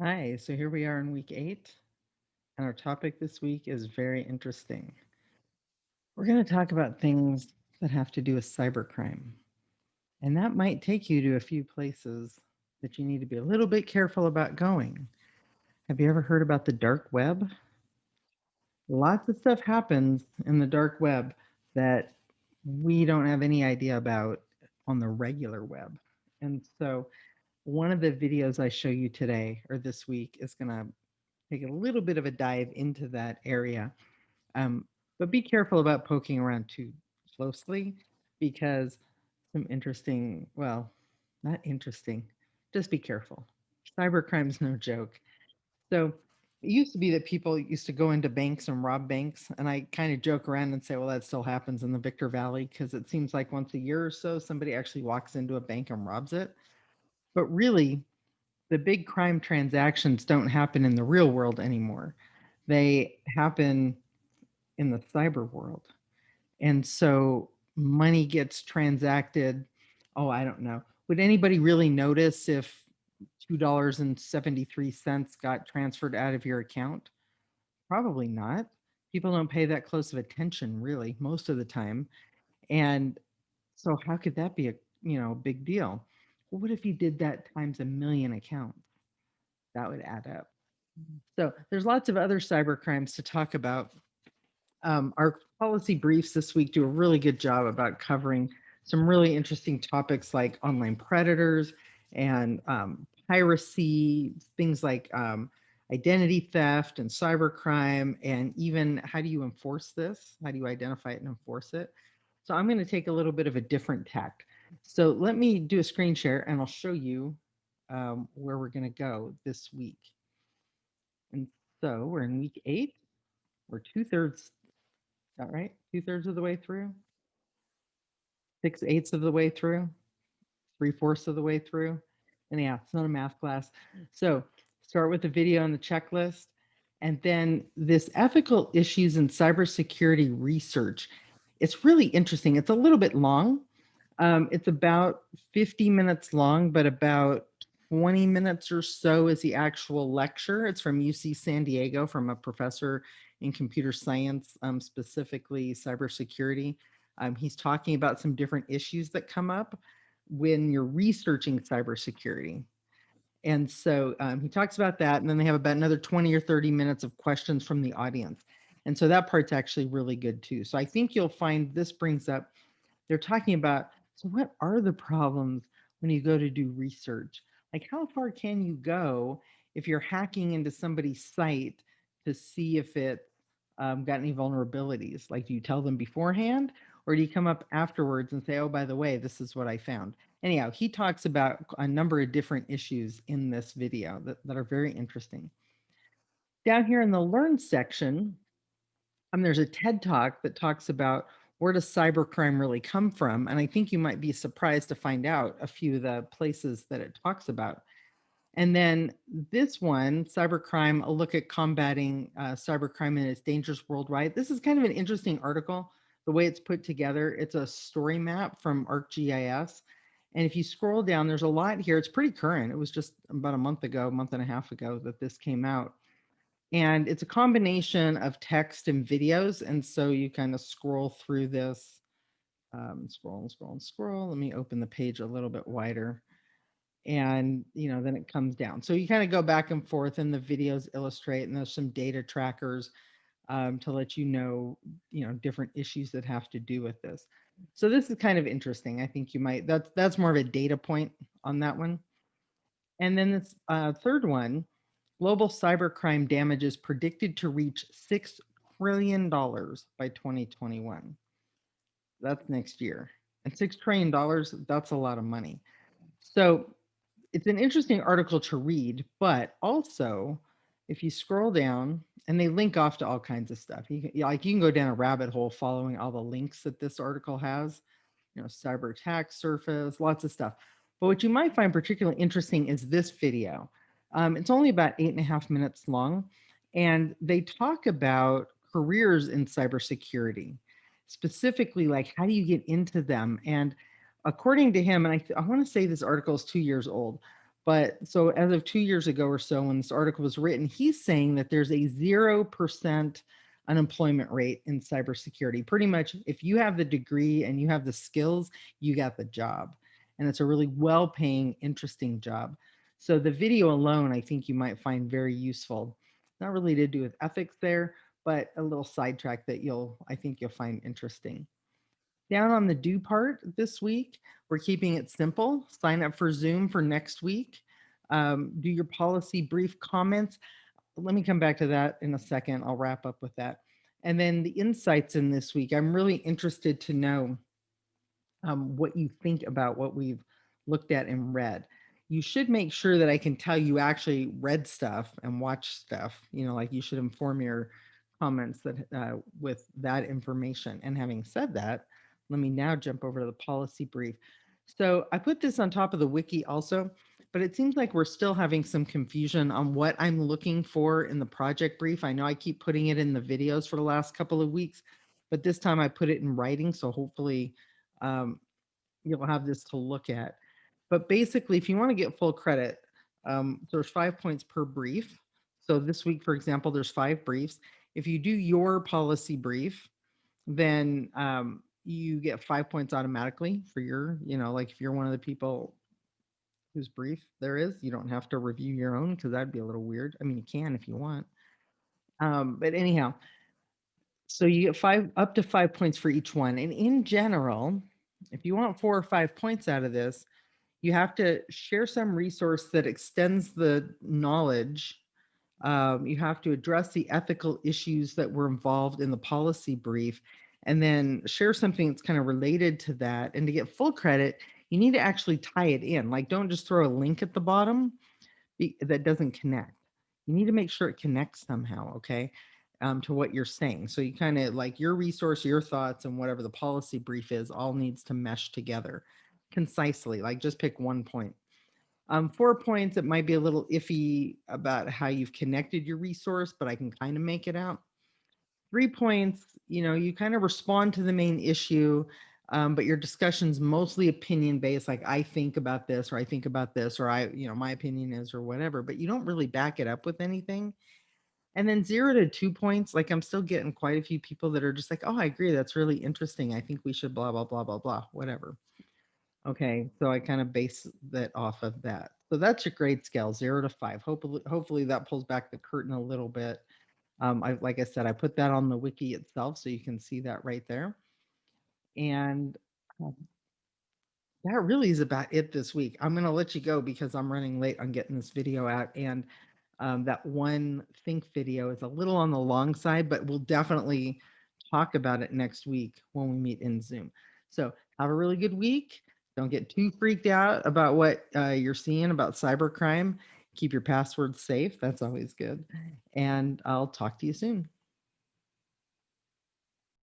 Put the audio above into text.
Hi, so here we are in week 8, and our topic this week is very interesting. We're going to talk about things that have to do with cybercrime, and that might take you to a few places that you need to be a little bit careful about going. Have you ever heard about the dark web? Lots of stuff happens in the dark web that we don't have any idea about on the regular web. And so, one of the videos I show you today or this week is going to take a little bit of a dive into that area. Um, but be careful about poking around too closely because some interesting, well, not interesting, just be careful. Cybercrime's no joke. So it used to be that people used to go into banks and rob banks. And I kind of joke around and say, well, that still happens in the Victor Valley because it seems like once a year or so, somebody actually walks into a bank and robs it. But really, the big crime transactions don't happen in the real world anymore. They happen in the cyber world. And so money gets transacted. Oh, I don't know. Would anybody really notice if $2.73 got transferred out of your account? Probably not. People don't pay that close of attention really most of the time. And so how could that be a, big deal? Well, what if you did that times a million accounts? That would add up. So there's lots of other cyber crimes to talk about. Our policy briefs this week do a really good job about covering some really interesting topics like online predators and piracy, things like identity theft and cybercrime, and even how do you enforce this? How do you identify it and enforce it? So I'm going to take a little bit of a different tack. So let me do a screen share and I'll show you where we're going to go this week. And so we're in week 8. We're 2/3, is that right? 2/3 of the way through, 6/8 of the way through, 3/4 of the way through. And yeah, it's not a math class. So start with the video and the checklist. And then this ethical issues in cybersecurity research. It's really interesting. It's a little bit long. It's about 50 minutes long, but about 20 minutes or so is the actual lecture. It's from UC San Diego from a professor in computer science, specifically cybersecurity. He's talking about some different issues that come up when you're researching cybersecurity. And so he talks about that. And then they have about another 20 or 30 minutes of questions from the audience. And so that part's actually really good too. So I think you'll find this brings up, they're talking about, so what are the problems when you go to do research? Like how far can you go if you're hacking into somebody's site to see if it got any vulnerabilities? Like do you tell them beforehand or do you come up afterwards and say, oh, by the way, this is what I found? Anyhow, he talks about a number of different issues in this video that are very interesting. Down here in the Learn section, there's a TED Talk that talks about where does cybercrime really come from? And I think you might be surprised to find out a few of the places that it talks about. And then this one, Cybercrime, a look at combating cybercrime and its dangers worldwide. This is kind of an interesting article, the way it's put together. It's a story map from ArcGIS. And if you scroll down, there's a lot here. It's pretty current. It was just about a month and a half ago that this came out. And it's a combination of text and videos. And so you kind of scroll through this, scroll and scroll and scroll. Let me open the page a little bit wider. And, then it comes down. So you kind of go back and forth and the videos illustrate, and there's some data trackers to let different issues that have to do with this. So this is kind of interesting. I think you might, that's more of a data point on that one. And then this third one, global cybercrime damages predicted to reach $6 trillion by 2021. That's next year. And $6 trillion, that's a lot of money. So it's an interesting article to read, but also if you scroll down and they link off to all kinds of stuff, you can go down a rabbit hole following all the links that this article has, cyber attack surface, lots of stuff. But what you might find particularly interesting is this video. It's only about 8.5 minutes long, and they talk about careers in cybersecurity, specifically like how do you get into them. And according to him, and I want to say this article is 2 years old, But so as of 2 years ago or so, when this article was written, he's saying that there's a 0% unemployment rate in cybersecurity. Pretty much, if you have the degree and you have the skills, you got the job. And it's a really well paying, interesting job. So the video alone, I think you might find very useful. Not really to do with ethics there, but a little sidetrack that I think you'll find interesting. Down on the do part this week, we're keeping it simple. Sign up for Zoom for next week. Do your policy brief comments. Let me come back to that in a second. I'll wrap up with that. And then the insights in this week. I'm really interested to know what you think about what we've looked at and read. You should make sure that I can tell you actually read stuff and watch stuff. Like you should inform your comments that with that information. And having said that, let me now jump over to the policy brief. So I put this on top of the wiki also, but it seems like we're still having some confusion on what I'm looking for in the project brief. I know I keep putting it in the videos for the last couple of weeks, but this time I put it in writing. So hopefully um, you'll have this to look at. But basically, if you want to get full credit, there's 5 points per brief. So this week, for example, there's 5 briefs. If you do your policy brief, then you get 5 points automatically for like if you're one of the people whose brief there is, you don't have to review your own because that'd be a little weird. I mean, you can if you want. But anyhow, so you get up to 5 points for each one. And in general, if you want 4 or 5 points out of this, you have to share some resource that extends the knowledge. You have to address the ethical issues that were involved in the policy brief, and then share something that's kind of related to that. And to get full credit, you need to actually tie it in. Like, don't just throw a link at the bottom that doesn't connect. You need to make sure it connects somehow, okay, to what you're saying. So you kind of like your resource, your thoughts, and whatever the policy brief is, all needs to mesh together concisely. Like just pick 1 point. 4 points, it might be a little iffy about how you've connected your resource, but I can kind of make it out. 3 points, you kind of respond to the main issue, but your discussion's mostly opinion based, like I think about this, or I think about this, or my opinion is, or whatever, but you don't really back it up with anything. And then 0 to 2 points, like I'm still getting quite a few people that are just like, oh, I agree, that's really interesting. I think we should blah, blah, blah, blah, blah, whatever. Okay, so I kind of base that off of that. So that's your grade scale, 0 to 5. Hopefully that pulls back the curtain a little bit. Like I said, I put that on the wiki itself, so you can see that right there. And um, that really is about it this week. I'm going to let you go because I'm running late on getting this video out. And that one Think video is a little on the long side, but we'll definitely talk about it next week when we meet in Zoom. So have a really good week. Don't get too freaked out about what you're seeing about cybercrime. Keep your passwords safe. That's always good. And I'll talk to you soon.